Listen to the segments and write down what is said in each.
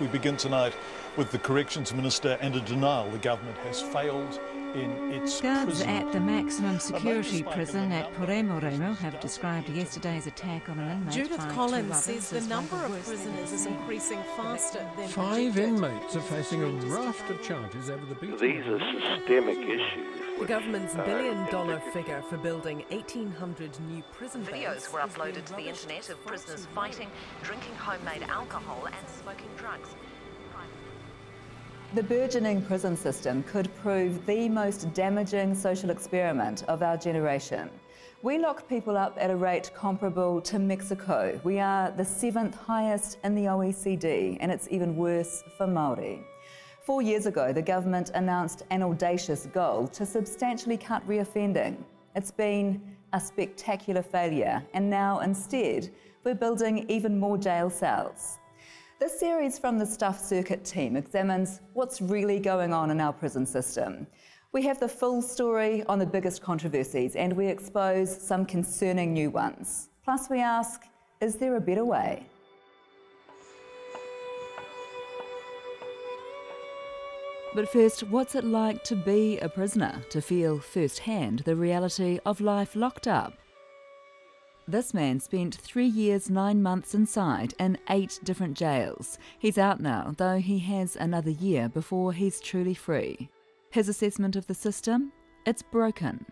We begin tonight with the Corrections Minister and a denial the government has failed in its Guards prison. at the maximum security prison at Poremoremo have described yesterday's attack on an inmate. Judith Collins says the number of prisoners is increasing faster than 5 inmates are facing a raft of charges over the beach. These are systemic issues. The government's billion-dollar figure for building 1,800 new prison beds. Videos were uploaded to the internet of prisoners fighting, drinking homemade alcohol and smoking drugs. The burgeoning prison system could prove the most damaging social experiment of our generation. We lock people up at a rate comparable to Mexico. We are the 7th highest in the OECD, and it's even worse for Māori. 4 years ago, the government announced an audacious goal to substantially cut reoffending. It's been a spectacular failure, and now instead, we're building even more jail cells. This series from the Stuff Circuit team examines what's really going on in our prison system. We have the full story on the biggest controversies, and we expose some concerning new ones. Plus we ask, is there a better way? But first, what's it like to be a prisoner, to feel firsthand the reality of life locked up? This man spent 3 years, 9 months inside in 8 different jails. He's out now, though he has another year before he's truly free. His assessment of the system? It's broken.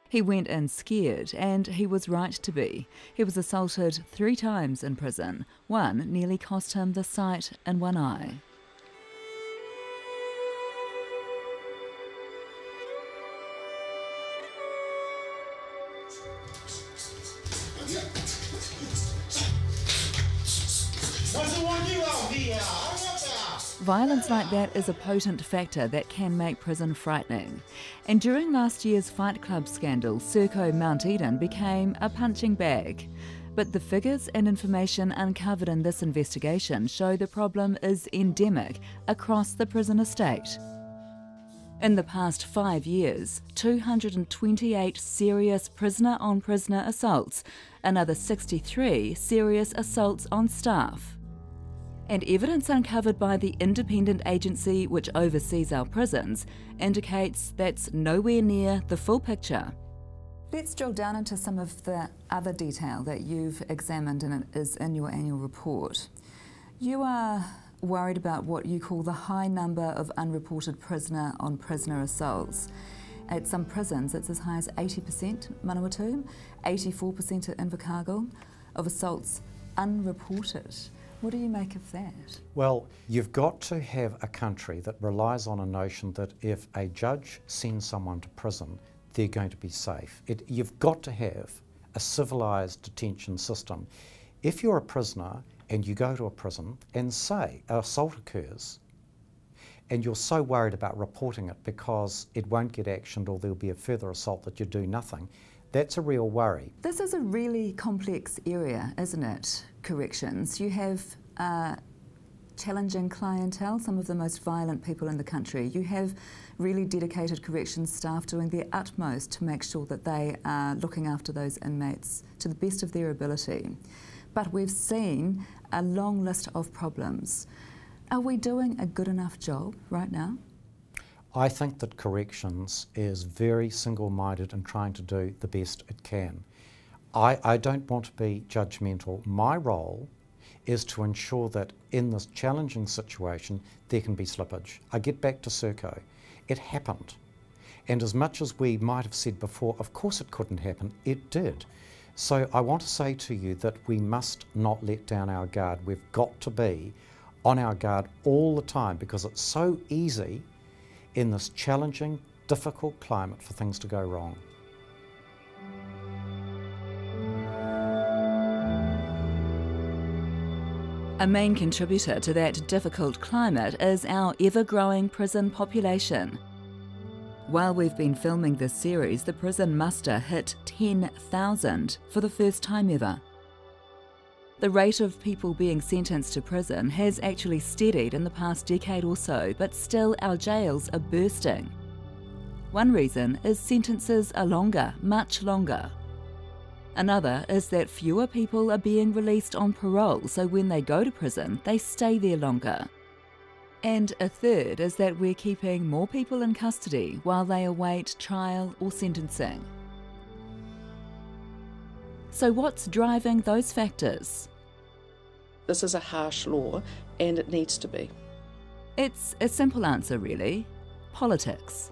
He went in scared, and he was right to be. He was assaulted 3 times in prison. One nearly cost him the sight in one eye. Violence like that is a potent factor that can make prison frightening. And during last year's Fight Club scandal, Serco Mount Eden became a punching bag. But the figures and information uncovered in this investigation show the problem is endemic across the prison estate. In the past 5 years, 228 serious prisoner-on-prisoner assaults, another 63 serious assaults on staff. And evidence uncovered by the independent agency which oversees our prisons indicates that's nowhere near the full picture. Let's drill down into some of the other detail that you've examined and it is in your annual report. You are worried about what you call the high number of unreported prisoner-on-prisoner assaults. At some prisons, it's as high as 80%, Manawatu, 84% at Invercargill, of assaults unreported. What do you make of that? Well, you've got to have a country that relies on a notion that if a judge sends someone to prison, they're going to be safe. You've got to have a civilised detention system. If you're a prisoner and you go to a prison and say an assault occurs, and you're so worried about reporting it because it won't get actioned or there'll be a further assault that you do nothing, that's a real worry. This is a really complex area, isn't it, corrections? You have challenging clientele, some of the most violent people in the country. You have really dedicated corrections staff doing their utmost to make sure that they are looking after those inmates to the best of their ability. But we've seen a long list of problems. Are we doing a good enough job right now? I think that corrections is very single-minded in trying to do the best it can. I don't want to be judgmental. My role is to ensure that in this challenging situation there can be slippage. I get back to Serco. It happened. And as much as we might have said before, of course it couldn't happen, it did. So I want to say to you that we must not let down our guard. We've got to be on our guard all the time because it's so easy in this challenging, difficult climate for things to go wrong. A main contributor to that difficult climate is our ever-growing prison population. While we've been filming this series, the prison muster hit 10,000 for the first time ever. The rate of people being sentenced to prison has actually steadied in the past decade or so, but still our jails are bursting. One reason is sentences are longer, much longer. Another is that fewer people are being released on parole, so when they go to prison, they stay there longer. And a third is that we're keeping more people in custody while they await trial or sentencing. So what's driving those factors? This is a harsh law, and it needs to be. It's a simple answer, really. Politics.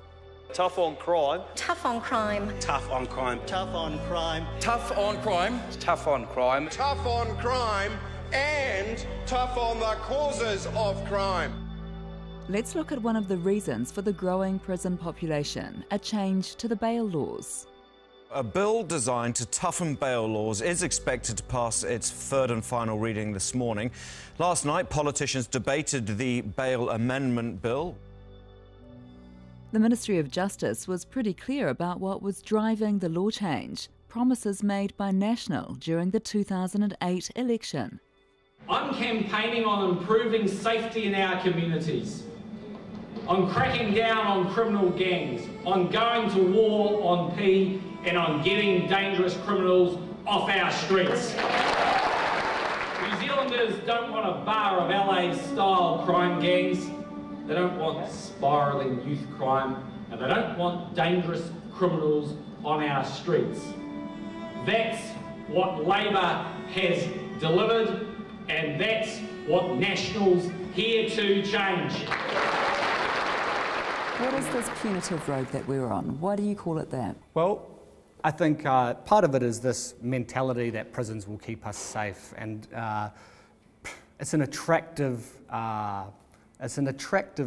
Tough on crime. Tough on crime. Tough on crime. Tough on crime. Tough on crime. Tough on crime. Tough on crime and tough on the causes of crime. Let's look at one of the reasons for the growing prison population, a change to the bail laws. A bill designed to toughen bail laws is expected to pass its third and final reading this morning. Last night, politicians debated the bail amendment bill. The Ministry of Justice was pretty clear about what was driving the law change, promises made by National during the 2008 election. I'm campaigning on improving safety in our communities, on cracking down on criminal gangs, on going to war on P, and on getting dangerous criminals off our streets. New Zealanders don't want a bar of LA-style crime gangs. They don't want spiralling youth crime, and they don't want dangerous criminals on our streets. That's what Labor has delivered, and that's what National's here to change. What is this punitive road that we're on? Why do you call it that? Well, I think part of it is this mentality that prisons will keep us safe, and it's an attractive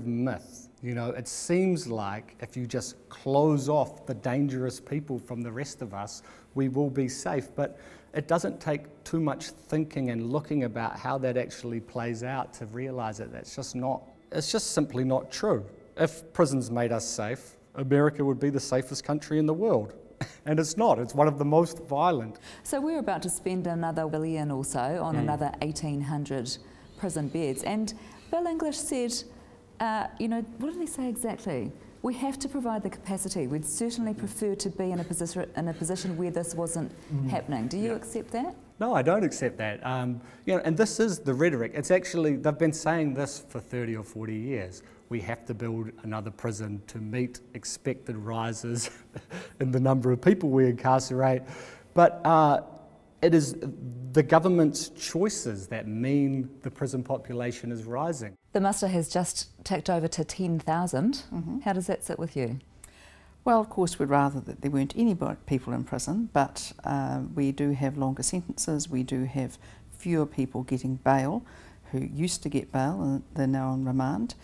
myth. You know, it seems like if you just close off the dangerous people from the rest of us, we will be safe. But it doesn't take too much thinking and looking about how that actually plays out to realise that it's just simply not true. If prisons made us safe, America would be the safest country in the world. And it's not. It's one of the most violent. So we're about to spend another $1 billion or so on another 1,800 prison beds. And Bill English said, what did he say exactly? We have to provide the capacity. We'd certainly prefer to be in a position where this wasn't happening. Do you accept that? No, I don't accept that. And this is the rhetoric. It's actually, they've been saying this for 30 or 40 years. We have to build another prison to meet expected rises in the number of people we incarcerate. But it is the government's choices that mean the prison population is rising. The muster has just ticked over to 10,000. How does that sit with you? Well, of course, we'd rather that there weren't any people in prison, but we do have longer sentences. We do have fewer people getting bail who used to get bail and they're now on remand.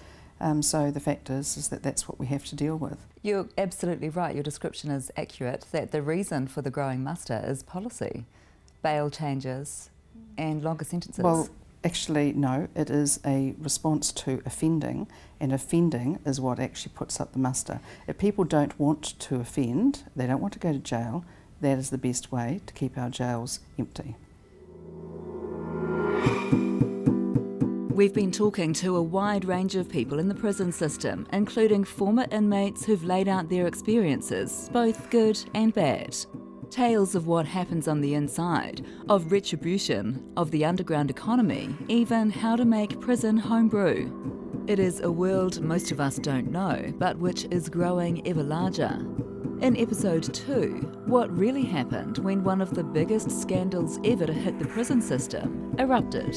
So the fact is that that's what we have to deal with. You're absolutely right. Your description is accurate, that the reason for the growing muster is policy, bail changes and longer sentences. Well, actually, no. It is a response to offending, and offending is what actually puts up the muster. If people don't want to offend, they don't want to go to jail, that is the best way to keep our jails empty. We've been talking to a wide range of people in the prison system, including former inmates who've laid out their experiences, both good and bad. Tales of what happens on the inside, of retribution, of the underground economy, even how to make prison homebrew. It is a world most of us don't know, but which is growing ever larger. In episode 2, what really happened when one of the biggest scandals ever to hit the prison system erupted.